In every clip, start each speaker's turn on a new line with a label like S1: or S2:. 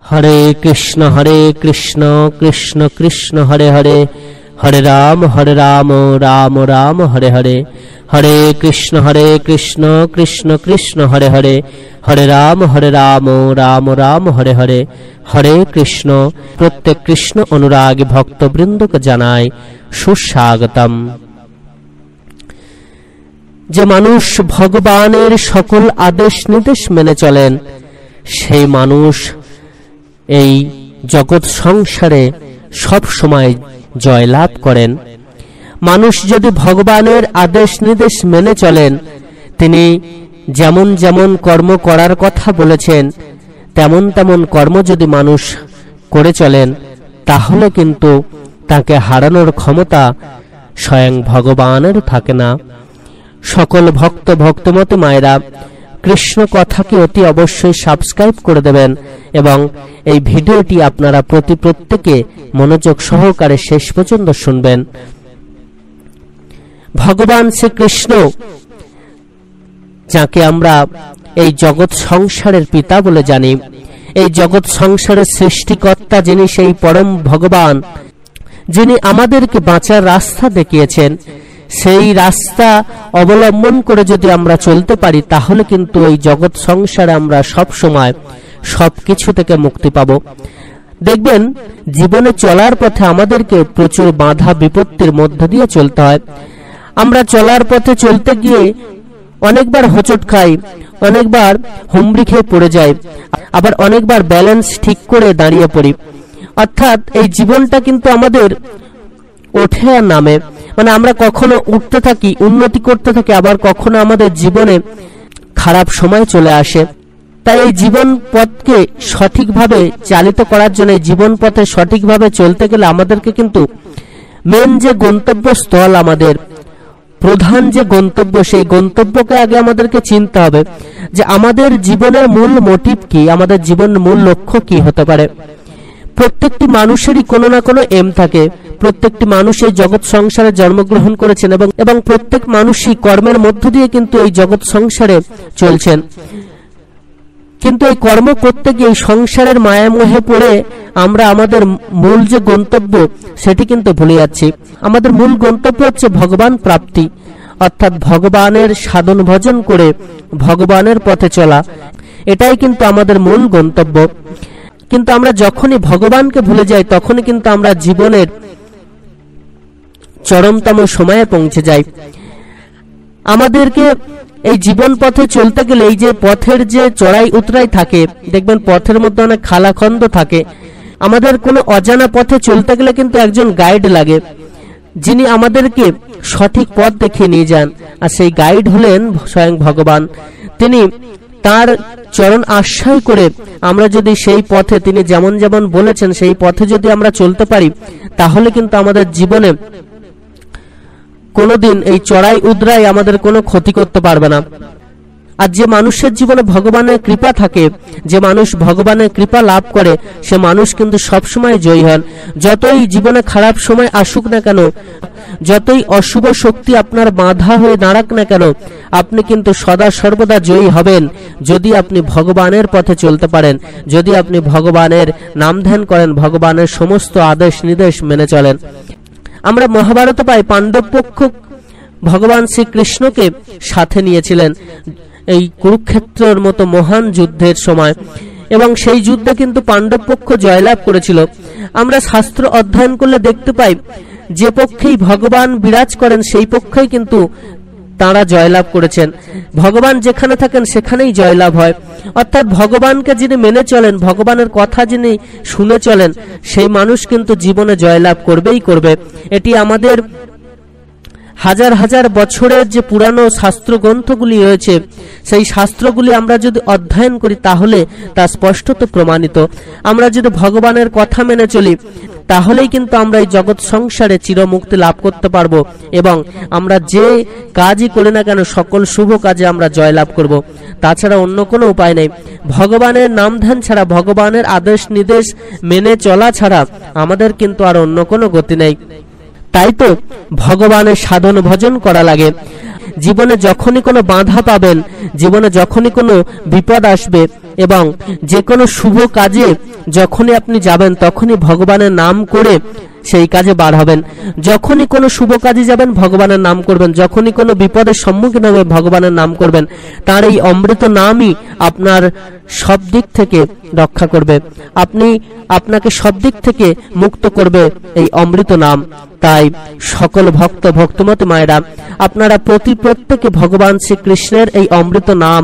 S1: हरे कृष्ण कृष्ण कृष्ण हरे हरे, हरे राम राम राम हरे हरे। हरे कृष्ण कृष्ण कृष्ण हरे हरे, हरे राम राम राम हरे हरे। हरे कृष्ण। प्रत्येक कृष्ण अनुरागी भक्तबृंद को জানাই সুস্বাগতম। যে মানুষ ভগবানের সকল আদেশ নির্দেশ মেনে চলেন সেই মানুষ এই জগৎ সংসারে সব সময় জয়লাভ করেন। মানুষ যদি ভগবানের আদেশ নির্দেশ মেনে চলেন, তিনি যেমন যেমন কর্ম করার কথা বলেছেন তেমন তেমন কর্ম যদি মানুষ করে চলেন, তাহলে কিন্তু তাকে হারানোর ক্ষমতা স্বয়ং ভগবানের থাকে না। সকল ভক্ত ভক্তমতী মায়েরা কৃষ্ণ কথাকে অতি অবশ্যই সাবস্ক্রাইব করে দেবেন এবং এই ভিডিওটি আপনারা প্রত্যেকে মনোযোগ সহকারে শেষ পর্যন্ত শুনবেন। ভগবান শ্রীকৃষ্ণ, যাকে আমরা এই জগৎ সংসারের পিতা বলে জানি, এই জগৎ সংসারের সৃষ্টিকর্তা, যিনি সেই পরম ভগবান, যিনি আমাদেরকে বাঁচার রাস্তা দেখিয়েছেন, সেই রাস্তা অবলম্বন করে যদি আমরা চলতে পারি তাহলে কিন্তু এই জগৎ সংসারে আমরা সব সময় সবকিছু থেকে মুক্তি পাব। দেখবেন জীবনে চলার পথে আমাদেরকে প্রচুর বাধা বিপত্তির মধ্য দিয়ে চলতে হয়। আমরা চলার পথে চলতে গিয়ে অনেকবার হোঁচট খাই, অনেকবার হুমড়ি খেয়ে পড়ে যাই, আবার অনেকবার ব্যালেন্স ঠিক করে দাঁড়িয়ে পড়ি। অর্থাৎ এই জীবনটা কিন্তু আমাদের ওঠে আর নামে, মানে আমরা কখনো উঠতে থাকি, উন্নতি করতে থাকি, আবার কখনো আমাদের জীবনে খারাপ সময় চলে আসে। তাই এই জীবন পথকে সঠিকভাবে চালিত করার জন্য, জীবন পথে সঠিকভাবে চলতে গেলে আমাদেরকে কিন্তু মেন যে গন্তব্যস্থল, আমাদের প্রধান যে গন্তব্য, সেই গন্তব্যকে আগে আমাদেরকে চিনতে হবে যে আমাদের জীবনের মূল মোটিভ কি, আমাদের জীবনের মূল লক্ষ্য কি হতে পারে। প্রত্যেকটি মানুষেরই কোনো না কোনো এম থাকে। প্রত্যেকটি মানুষ এই জগৎ সংসারে জন্মগ্রহণ করেছেন এবং প্রত্যেক মানুষই কর্মের মধ্য দিয়ে কিন্তু এই জগৎ সংসারে চলছেন। কিন্তু এই কর্ম করতে গিয়ে সংসারের মায়ামোহে পড়ে আমরা আমাদের মূল যে গন্তব্য সেটি কিন্তু ভুলে যাচ্ছি। আমাদের মূল গন্তব্য হচ্ছে ভগবান প্রাপ্তি, অর্থাৎ ভগবানের সাধন ভজন করে ভগবানের পথে চলা, এটাই কিন্তু আমাদের মূল গন্তব্য। কিন্তু আমরা যখনই ভগবানকে ভুলে যাই তখনই কিন্তু আমরা জীবনের চরমতম সময়ে পৌঁছে যাই। আমাদেরকে এই জীবন পথে চলতে গেলে এই যে পথের যে চড়াই উতরাই থাকে, দেখবেন পথের মধ্যে অনেক খালাখন্দ থাকে। আমাদের কোনো অজানা পথে চলতে গেলে কিন্তু একজন গাইড লাগে, যিনি আমাদেরকে সঠিক পথ দেখিয়ে নিয়ে যান, আর সেই গাইড হলেন স্বয়ং ভগবান। তিনি তার চরণ আশ্রয় করে আমরা যদি সেই পথে তিনি যেমন যেমন বলেছেন সেই পথে যদি আমরা চলতে পারি, তাহলে কিন্তু আমাদের জীবনে কোনোদিন এই চড়াই উদ্রাই আমাদের কোনো ক্ষতি করতে পারবে না। আর যে মানুষের জীবনে ভগবানের কৃপা থাকে, যে মানুষ ভগবানের কৃপা লাভ করে, সে মানুষ কিন্তু সবসময় জয়ী হন। যতই জীবনে খারাপ সময় আসুক না কেন, যতই অশুভ শক্তি আপনার বাধা হয়ে দাঁড়াক না কেন, আপনি কিন্তু সদা সর্বদা জয়ী হবেন যদি আপনি ভগবানের পথে চলতে পারেন, যদি আপনি ভগবানের নাম ধ্যান করেন, ভগবানের সমস্ত আদেশ নির্দেশ মেনে চলেন। আমরা মহাভারতে পাই পাণ্ডব পক্ষ ভগবান শ্রীকৃষ্ণকে সাথে নিয়েছিলেন এই কুরুক্ষেত্রের মতো মহান যুদ্ধের সময়, এবং সেই যুদ্ধে কিন্তু পাণ্ডব পক্ষ জয়লাভ করেছিল। আমরা শাস্ত্র অধ্যয়ন করলে দেখতে পাই যে পক্ষেই ভগবান বিরাজ করেন সেই পক্ষেই কিন্তু তারা জয়লাভ করেছেন। ভগবান যেখানে থাকেন সেখানেই জয়লাভ হয়। অর্থাৎ ভগবানকে যিনি মেনে চলেন, ভগবানের কথা যিনি শুনে চলেন, সেই মানুষ কিন্তু জীবনে জয়লাভ করবেই করবে। এটি আমাদের হাজার হাজার বছরের যে পুরানো শাস্ত্র গ্রন্থগুলি রয়েছে, সেই শাস্ত্রগুলি আমরা যদি অধ্যয়ন করি তাহলে তা স্পষ্টত প্রমাণিত। আমরা যদি ভগবানের কথা মেনে চলি তাহলেই কিন্তু আমরা এই জগৎ সংসারে চিরমুক্তি লাভ করতে পারবো, এবং আমরা যে কাজই করি না কেন সকল শুভ কাজে আমরা জয়লাভ করব। তাছাড়া অন্য কোনো উপায় নেই। ভগবানের নাম ধ্যান ছাড়া, ভগবানের আদেশ নির্দেশ মেনে চলা ছাড়া আমাদের কিন্তু আর অন্য কোনো গতি নেই। তাই তো ভগবানের সাধন ভজন করা লাগে। জীবনে যখনই কোনো বাধা পাবেন, জীবনে যখনই কোনো বিপদ আসবে, এবং যে কোনো শুভ কাজে যখনই আপনি যাবেন তখনই ভগবানের নাম করে সেই কাজে বার হবেন। যখনই কোনো শুভ কাজে যাবেন ভগবানের নাম করবেন, যখনই কোনো বিপদের সম্মুখীন হবে ভগবানের নাম করবেন। তার এই অমৃত নামই আপনার সব দিক থেকে রক্ষা করবে, আপনাকে সব দিক থেকে মুক্ত করবে এই অমৃত নাম। তাই সকল ভক্তমতী মায়েরা, আপনারা প্রত্যেকে ভগবান শ্রীকৃষ্ণের এই অমৃত নাম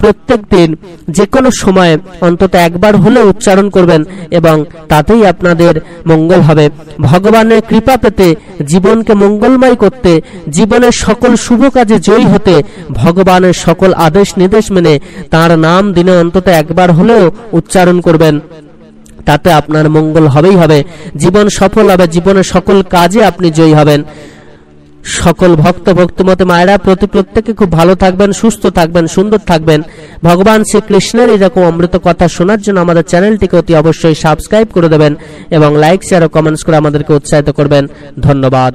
S1: প্রত্যেক দিন যে কোনো সময়ে অন্তত একবার হলেও উচ্চারণ করবেন এবং তাতেই আপনাদের মঙ্গল হবে। ভগবানের কৃপা পেতে, জীবনকে মঙ্গলময় করতে, জীবনের সকল শুভ কাজে জয়ী হতে, ভগবানের সকল আদেশ নির্দেশ মেনে তার নাম দিনে অন্তত একবার হলেও উচ্চারণ করবেন। তাতে আপনার মঙ্গল হবেই হবে, জীবন সফল হবে, জীবনের সকল কাজে আপনি জয়ী হবেন। সকল ভক্তমতী মায়েরা প্রত্যেকে খুব ভালো থাকবেন, সুস্থ থাকবেন, সুন্দর থাকবেন। ভগবান শ্রীকৃষ্ণের এরকম অমৃত কথা শোনার জন্য আমাদের চ্যানেলটিকে অতি অবশ্যই সাবস্ক্রাইব করে দেবেন এবং লাইক, শেয়ার ও কমেন্টস করে আমাদেরকে উৎসাহিত করবেন। ধন্যবাদ।